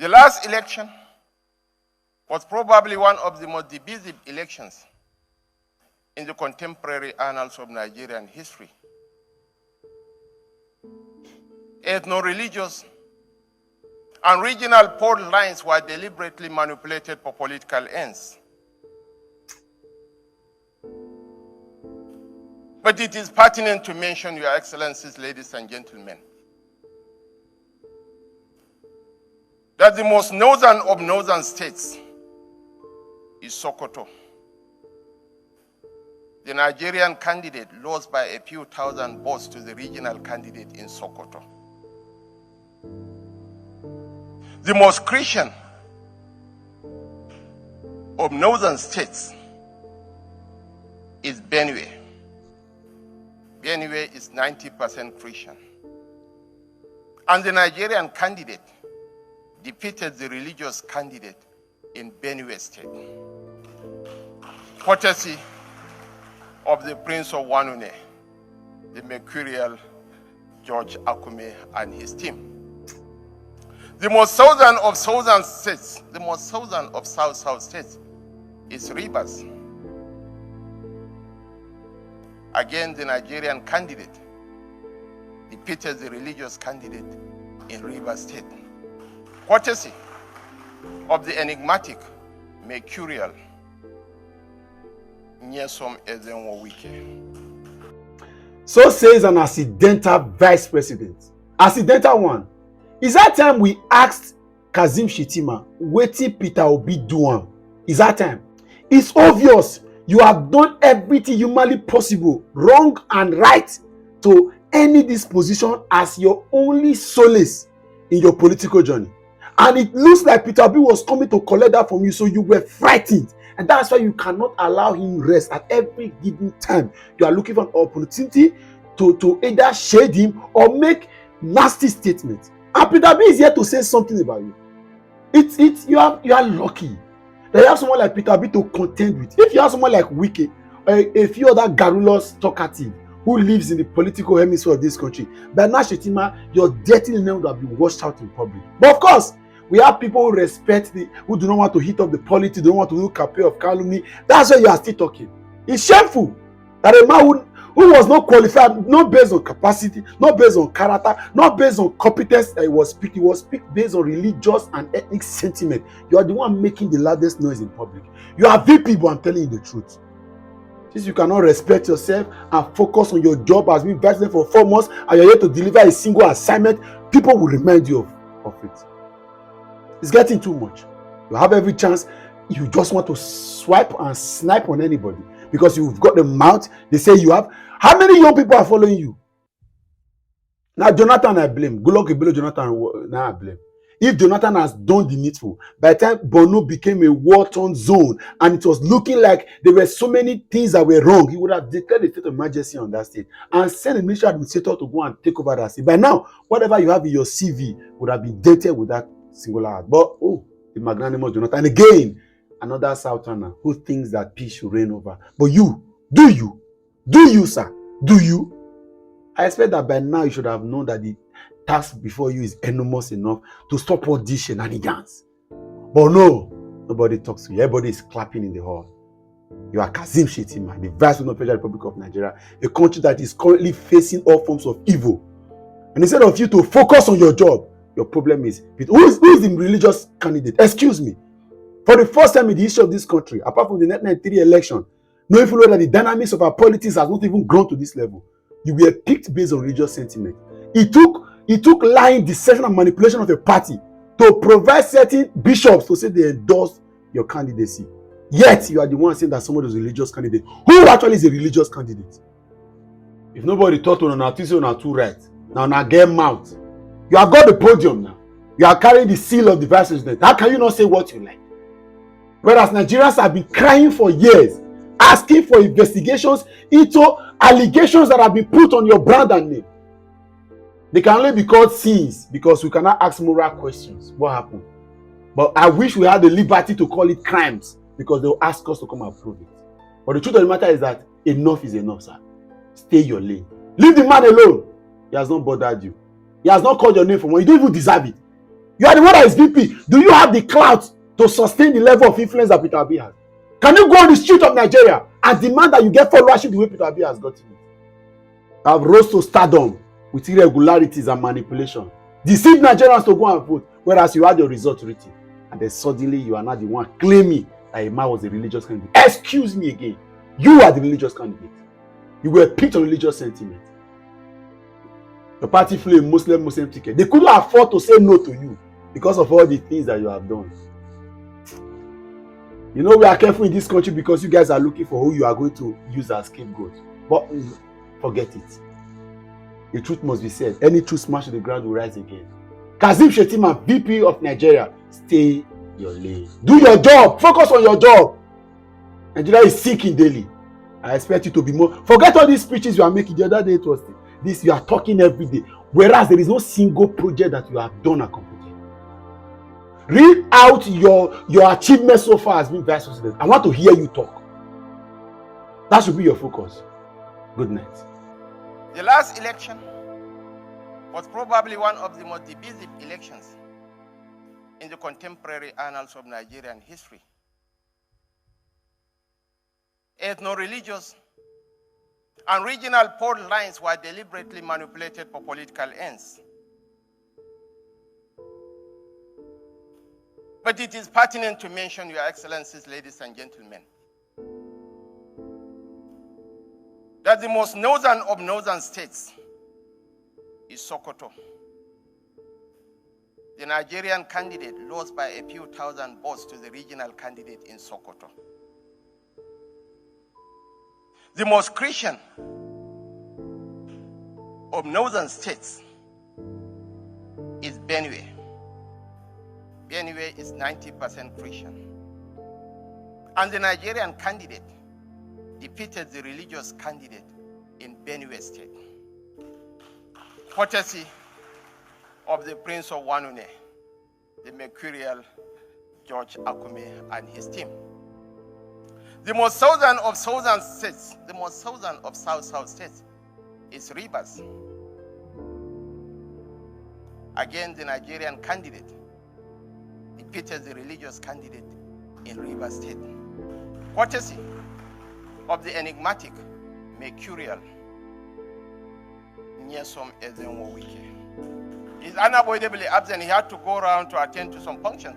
The last election was probably one of the most divisive elections in the contemporary annals of Nigerian history. Ethno-religious and regional fault lines were deliberately manipulated for political ends. But it is pertinent to mention, Your Excellencies, ladies and gentlemen, that the most northern of northern states is Sokoto. The Nigerian candidate lost by a few thousand votes to the regional candidate in Sokoto. The most Christian of northern states is Benue. Benue is 90% Christian. And the Nigerian candidate defeated the religious candidate in Benue State, courtesy of the Prince of Wanune, the mercurial George Akume and his team. The most southern of southern states, the most southern of south states is Rivers. Again, the Nigerian candidate defeated the religious candidate in Rivers State, courtesy of the enigmatic mercurial Nyesom Ezenwo-Wike. So says an accidental vice president. Accidental one. Is that time we asked Kasim Shettima, wetin Peter Obi do am? Is that time? It's obvious you have done everything humanly possible, wrong and right, to any disposition as your only solace in your political journey. And it looks like Peter Obi was coming to collect that from you, so you were frightened. And that's why you cannot allow him rest at every given time. You are looking for an opportunity to either shade him or make nasty statements. And Peter Obi is here to say something about you. You are lucky that you have someone like Peter Obi to contend with. If you have someone like Wike, a few other garrulous talkative who lives in the political hemisphere of this country, Bernard Shettima, your dirty name would have been washed out in public. But of course, we have people who who do not want to hit up the politics, don't want to do campaign of calumny. That's why you are still talking. It's shameful that a man who was not qualified, not based on capacity, not based on character, not based on competence that he was speaking based on religious and ethnic sentiment. You are the one making the loudest noise in public. You are VP, but I'm telling you the truth. Since you cannot respect yourself and focus on your job as being vice president for 4 months and you're here to deliver a single assignment, people will remind you of it. It's getting too much. You have every chance. You just want to swipe and snipe on anybody because you've got the mouth. They say you have. How many young people are following you? Now, Jonathan, I blame. Good luck, Jonathan, now I blame. If Jonathan has done the needful, by the time Borno became a war-torn zone and it was looking like there were so many things that were wrong, he would have declared a state of emergency on that state and sent a military administrator to go and take over that state. By now, whatever you have in your CV would have been dated with that singular act. But, the magnanimous Jonathan. And again, another Southerner who thinks that peace should reign over. But do you, sir? Do you? I expect that by now you should have known that the task before you is enormous enough to stop all these shenanigans. But no, nobody talks to you. Everybody is clapping in the hall. You are Kasim Shettima, the Vice President of the Federal Republic of Nigeria, a country that is currently facing all forms of evil. And instead of you to focus on your job, your problem is, who is the religious candidate? Excuse me. For the first time in the history of this country, apart from the 1993 election, no even know that the dynamics of our politics has not even grown to this level. You were picked based on religious sentiment. It took lying, deception, and manipulation of a party to provide certain bishops to say they endorsed your candidacy. Yet you are the one saying that somebody is a religious candidate. Who actually is a religious candidate? If nobody thought on a Tuesday on a two right, now get mouth. You have got the podium now. You are carrying the seal of the vice president. How can you not say what you like? Whereas Nigerians have been crying for years, asking for investigations into allegations that have been put on your brand and name. They can only be called sins because we cannot ask moral questions. What happened? But I wish we had the liberty to call it crimes because they will ask us to come and prove it. But the truth of the matter is that enough is enough, sir. Stay your lane. Leave the man alone. He has not bothered you. He has not called your name for one. You don't even deserve it. You are the one that is VP. Do you have the clout to sustain the level of influence that Peter Obi has? Can you go on the street of Nigeria and demand that you get followership the way Peter Obi has gotten it? Have rose to stardom with irregularities and manipulation. Deceive Nigerians to go and vote, whereas you had your result written. And then suddenly you are not the one claiming that a man was a religious candidate. Excuse me again. You are the religious candidate. You were picked on religious sentiment. Your party flew a Muslim ticket. They couldn't afford to say no to you because of all the things that you have done. You know, we are careful in this country because you guys are looking for who you are going to use as scapegoat. But forget it. The truth must be said. Any truth smashed to the ground will rise again. Kasim Shettima, VP of Nigeria, stay your lane. Do your job. Focus on your job. Nigeria is sinking daily. I expect you to be more. Forget all these speeches you are making. The other day it was this. You are talking every day. Whereas there is no single project that you have done and completed. Read out your achievements so far as being vice president. I want to hear you talk. That should be your focus. Good night. The last election was probably one of the most divisive elections in the contemporary annals of Nigerian history. Ethno-religious and regional fault lines were deliberately manipulated for political ends. But it is pertinent to mention, Your Excellencies, ladies and gentlemen, that the most northern of northern states is Sokoto. The Nigerian candidate lost by a few thousand votes to the regional candidate in Sokoto. The most Christian of northern states is Benue. Benue is 90% Christian. And the Nigerian candidate defeated the religious candidate in Benue State, courtesy of the Prince of Wanune, the mercurial George Akume and his team. The most southern of southern states, the most southern of south states is Rivers. Again, the Nigerian candidate defeated the religious candidate in Rivers State, courtesy of the enigmatic mercurial Nyesom Ezenwo Wike. He's unavoidably absent. He had to go around to attend to some functions.